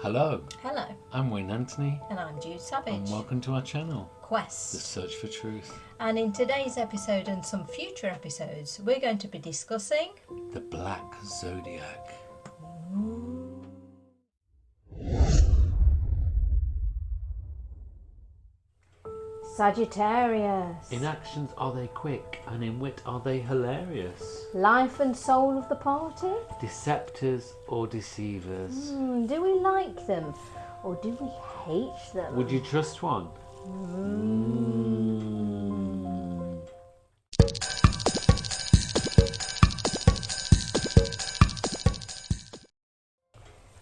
Hello, Hello, I'm Wayne Anthony and I'm Jude Savage. and welcome to our channel, The Quest. Search for Truth, And in today's episode and some future episodes, we're going to be discussing the Black Zodiac. Sagittarius. In actions are they quick, and in wit are they hilarious? Life and soul of the party? Deceptors or deceivers? Do we like them or do we hate them? Would you trust one?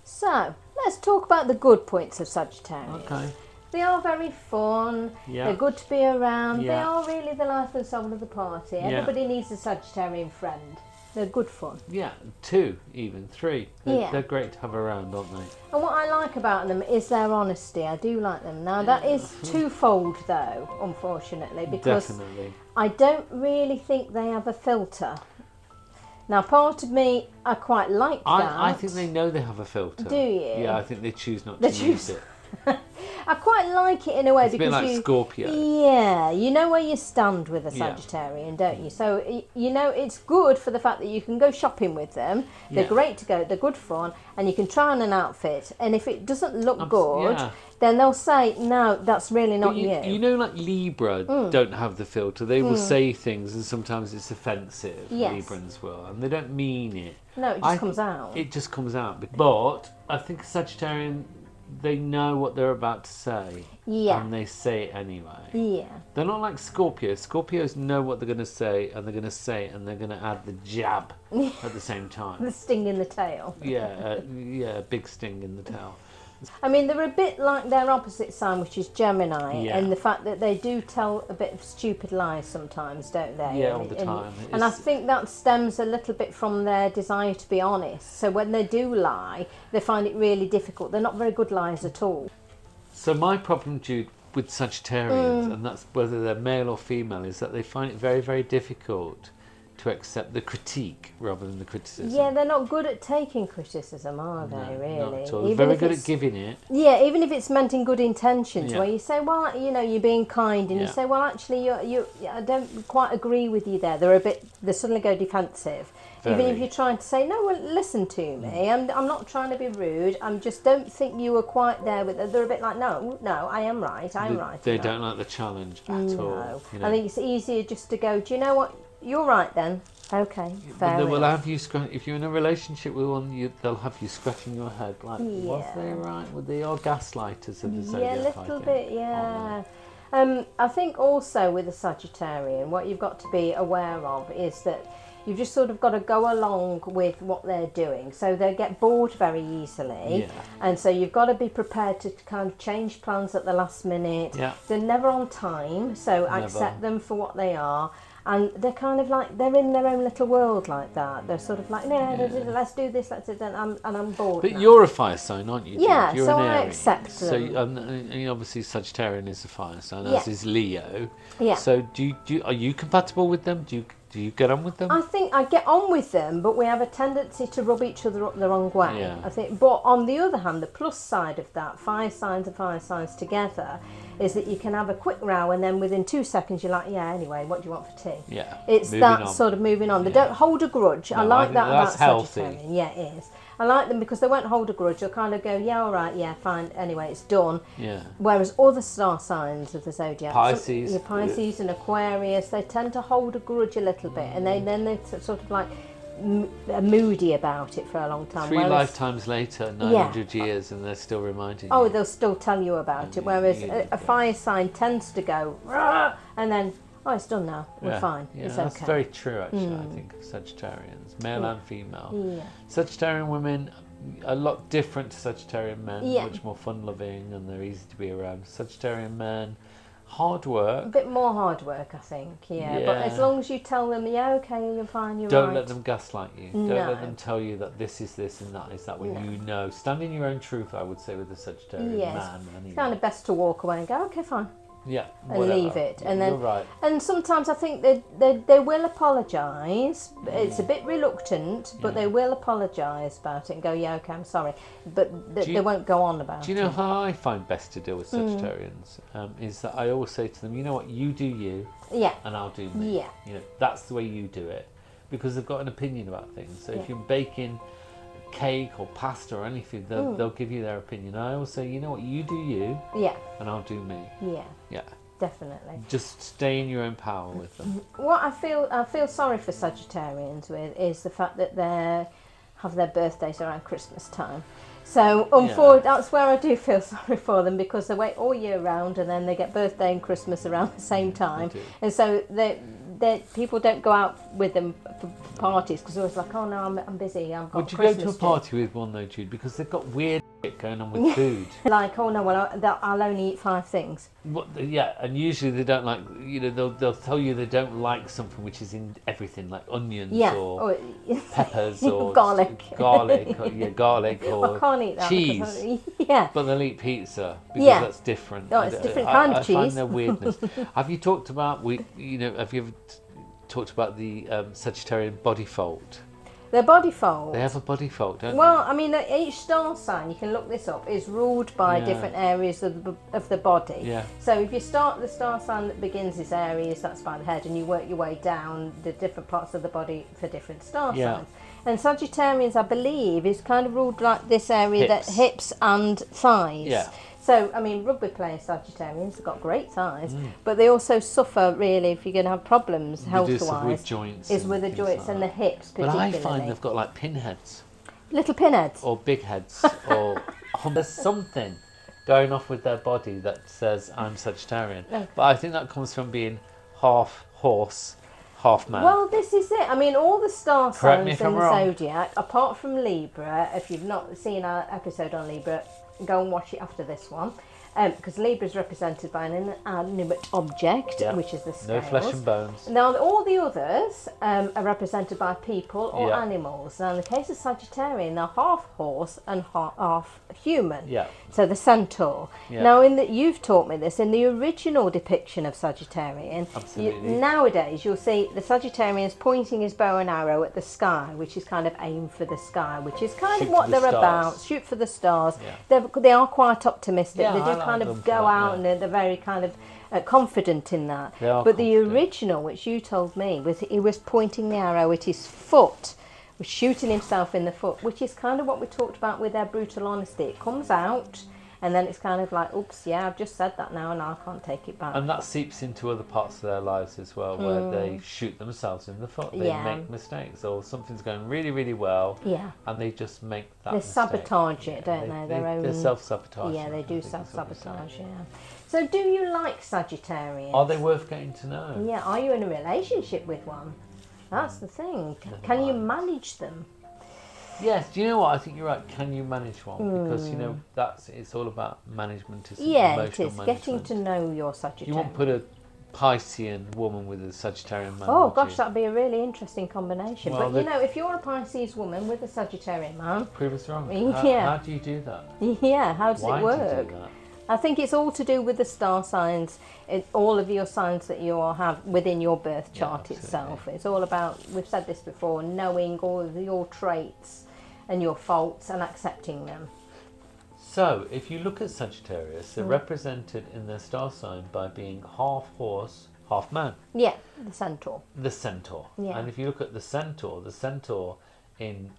So, let's talk about the good points of Sagittarius. Okay. They are very fun, Yeah. they're good to be around, they Yeah. are really the life and soul of the party. Everybody needs a Sagittarian friend. They're good fun. Yeah, 2, even 3. They're great to have around, aren't they? And what I like about them is their honesty. I do like them. Now, that is twofold, though, unfortunately, because Definitely. I don't really think they have a filter. Now, part of me, I quite like that. I think they know they have a filter. Do you? Yeah, I think they choose not to use it. I quite like it in a way It's a bit because like Scorpio. Yeah, you know where you stand with a Yeah. Sagittarian, don't you? So you know it's good for the fact that you can go shopping with them. They're Yeah. great to go. They're good fun, and you can try on an outfit. And if it doesn't look good, yeah. then they'll say, "No, that's really not But you know, like Libra don't have the filter. They will say things, and sometimes it's offensive. Yes. Librans will, and they don't mean it. No, it just comes out. It just comes out. But I think a Sagittarian, they know what they're about to say, Yeah. and they say it anyway. Yeah. They're not like Scorpios. Scorpios know what they're going to say, and they're going to say it, and they're going to add the jab at the same time. The sting in the tail. Yeah, a big sting in the tail. I mean, they're a bit like their opposite sign, which is Gemini, Yeah. and the fact that they do tell a bit of stupid lies sometimes, don't they? Yeah, all the time. And I It's- think that stems a little bit from their desire to be honest. So when they do lie, they find it really difficult. They're not very good liars at all. So my problem, Jude, with Sagittarians, and that's whether they're male or female, is that they find it very, very difficult to accept the critique rather than the criticism. Yeah, they're not good at taking criticism, are they, No, really? not at all. Even Very if good it's- at giving it. Yeah, even if it's meant in good intentions, Yeah. where you say, well, you know, you're being kind, and you Yeah. say, well, actually, I don't quite agree with you there. They suddenly go defensive. Even if Very. you're trying to say, no, well, listen to me. I'm not trying to be rude. I just don't think you were quite there with it. They're a bit like, no, I am right. I'm right. They no. don't like the challenge at all. No. You know. I think it's easier just to go, do you know what? You're right then. Okay, fair But they will enough. have you if you're in a relationship with one, they'll have you scratching your head like, was Yeah. they right? Were they all gaslighters of the Yeah, zodiac? a little I think, bit, yeah. aren't they? I think also with a Sagittarian, what you've got to be aware of is that you've just sort of got to go along with what they're doing. So they get bored very easily. Yeah. And so you've got to be prepared to kind of change plans at the last minute. Yeah. They're never on time, so accept them for what they are. And they're kind of like, they're in their own little world like that. They're sort of like, no, let's do this, let's do that, and I'm bored But now. you're a fire sign, aren't you? Jude? Yeah, you're so an I Aries. accept So them. and obviously Sagittarian is a fire sign, as Yeah. is Leo. Yeah. So are you compatible with them? Do you get on with them? I think I get on with them, but we have a tendency to rub each other up the wrong way. Yeah. I think, but on the other hand, the plus side of that, fire signs and fire signs together, is that you can have a quick row, and then within 2 seconds you're like, yeah, anyway, what do you want for tea? Yeah. It's moving that on. sort of moving on. They Yeah. don't hold a grudge. I No, like I that think about that's healthy. Sagittarian. Yeah, it is. I like them because they won't hold a grudge. They'll kind of go, yeah, all right, yeah, fine. Anyway, it's done. Yeah. Whereas other star signs of the zodiac, Pisces. your Pisces and Aquarius, they tend to hold a grudge a little bit, and then they're sort of like moody about it for a long time. 3 Whereas- lifetimes later, 900 years, and they're still reminding Oh, you. they'll still tell you about it. Whereas a fire sign tends to go, "Rah!" and then, oh, it's done now. We're fine. Yeah, It's that's okay. very true, actually, I think, of Sagittarians, male and female. Yeah. Sagittarian women, a lot different to Sagittarian men, Yeah. much more fun-loving, and they're easy to be around. Sagittarian men, hard work. A bit more hard work, I think. Yeah. But Yeah. as long as you tell them, yeah, okay, you're fine, you're Don't right. let them gaslight you. Don't No. let them tell you that this is this and that is that when you know. Stand in your own truth, I would say, with a Sagittarian Yes. man. Anyway. It's kind of best to walk away and go, okay, fine. Yeah, and whatever. leave it. And then, you're right. and sometimes I think they will apologise. It's a bit reluctant, but they will apologise about it and go, yeah, okay, I'm sorry. But they won't go on about it. Do you know how I find best to deal with Sagittarians? Is that I always say to them, you know what, you do you, Yeah. and I'll do me. Yeah. You know, that's the way you do it, because they've got an opinion about things. So if you're baking cake or pasta or anything, they'll give you their opinion. I always say, you know what, you do you, Yeah. and I'll do me. Yeah. Yeah. Definitely. Just stay in your own power with them. What I feel sorry for Sagittarians with is the fact that they have their birthdays around Christmas time. So unfortunately, that's where I do feel sorry for them, because they wait all year round and then they get birthday and Christmas around the same time, and so people don't go out with them for parties because they're always like, oh no, I'm busy. I've got Would you Christmas go to a party with one though, Jude? Because they've got weird shit going on with food. Like, oh no, well I'll only eat 5 things. Yeah, and usually they don't like, you know, they'll tell you they don't like something which is in everything, like onions or peppers or garlic or I can't eat that cheese. Yeah, but they'll eat pizza because that's different. No, it's different kind of cheese. I find their weirdness. Have you talked about have you ever talked about the Sagittarian body fault? Their body fault. They have a body fault, don't Well, I mean, each star sign, you can look this up, is ruled by different areas of the body. Yeah. So if you start the star sign that begins this areas, that's by the head, and you work your way down the different parts of the body for different star signs. And Sagittarians, I believe, is kind of ruled like this area, that hips and thighs. Yeah. So, I mean, rugby playing Sagittarians have got great thighs, but they also suffer, really, if you're going to have problems health-wise, with joints is with the joints and the hips particularly. But I find they've got like pinheads. Little pinheads. Or big heads. Or there's something going off with their body that says, I'm Sagittarian. Okay. But I think that comes from being half horse, half man. Well, this is it. I mean, all the star signs in the zodiac, apart from Libra, if you've not seen our episode on Libra, go and watch it after this one, because Libra is represented by an inanimate object, which is the scales. No flesh and bones. Now, all the others are represented by people or animals. Now, in the case of Sagittarian, they're half horse and half human. Yeah. So the centaur. Yeah. Now, you've taught me this, in the original depiction of Sagittarian, nowadays you'll see the Sagittarian is pointing his bow and arrow at the sky, which is kind of aim for the sky, which is kind of what they're about. Shoot for the stars. Yeah. They are quite optimistic. They do kind of go out and they're very kind of confident in that. But the original, which you told me, was he was pointing the arrow at his foot, was shooting himself in the foot, which is kind of what we talked about with their brutal honesty. It comes out and then it's kind of like, oops, yeah, I've just said that now and I can't take it back. And that seeps into other parts of their lives as well, where they shoot themselves in the foot. They make mistakes, or something's going really, really well, and they just make that mistake. They sabotage it, don't they? They're self-sabotage. Yeah, they do self-sabotage, So do you like Sagittarius? Are they worth getting to know? Yeah, are you in a relationship with one? That's the thing. Can you manage them? Yes, do you know what? I think you're right. Can you manage one? Because, it's all about management. It's it is. Getting to know your Sagittarius. You won't put a Piscean woman with a Sagittarian man. Oh, gosh, that'd be a really interesting combination. Well, but, if you're a Pisces woman with a Sagittarian man... Prove us wrong. How do you do that? Yeah, how does it work? Why do you do that? I think it's all to do with the star signs, all of your signs that you all have within your birth chart itself. It's all about, we've said this before, knowing all of your traits and your faults and accepting them. So, if you look at Sagittarius, they're represented in their star sign by being half horse, half man. Yeah, the centaur. The centaur. Yeah. And if you look at the centaur in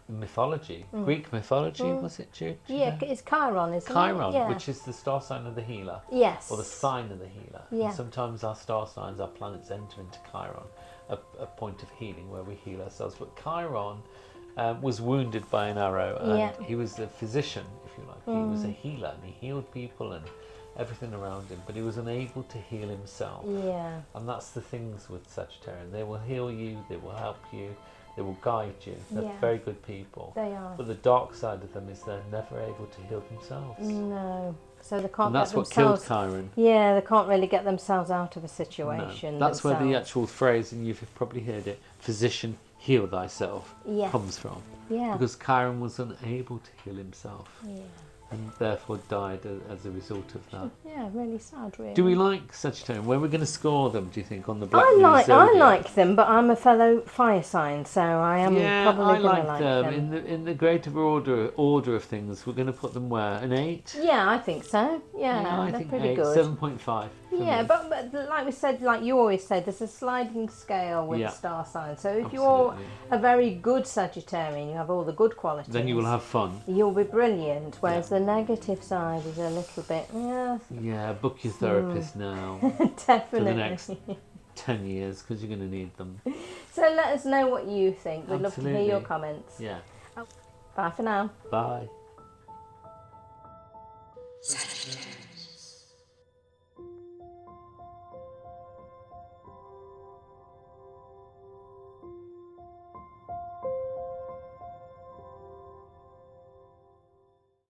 mythology, Greek mythology, was it, Jude? Yeah, it's Chiron, isn't it? Chiron, which is the star sign of the healer. Yes. Or the sign of the healer. Yeah. And sometimes our star signs, our planets enter into Chiron, a point of healing where we heal ourselves. But Chiron was wounded by an arrow, and he was a physician, if you like. He was a healer, and he healed people and everything around him, but he was unable to heal himself. Yeah. And that's the things with Sagittarian. They will heal you, they will help you, they will guide you. They're very good people. They are. But the dark side of them is they're never able to heal themselves. No. So they can't and that's get what themselves... killed Chiron. Yeah, they can't really get themselves out of a situation. No. That's where the actual phrase, and you've probably heard it, physician, heal thyself, comes from. Yeah. Because Chiron was unable to heal himself. Yeah. and therefore died as a result of that. Yeah, really sad, really. Do we like Sagittarius? Where are we going to score them, do you think, on the Black News Zodiac? I like them, but I'm a fellow fire sign, so I am probably going to like them. In the greater order of things, we're going to put them where? An 8? Yeah, I think so. Yeah, I they're think pretty 8, good. 7.5. Yeah, but like we said, like you always said, there's a sliding scale with the star sign. So if you're a very good Sagittarian, you have all the good qualities. Then you will have fun. You'll be brilliant. Whereas the negative side is a little bit, Yeah, book your therapist now. Definitely. For the next 10 years, because you're going to need them. So let us know what you think. We'd love to hear your comments. Yeah. Bye for now. Bye. Sagittarius.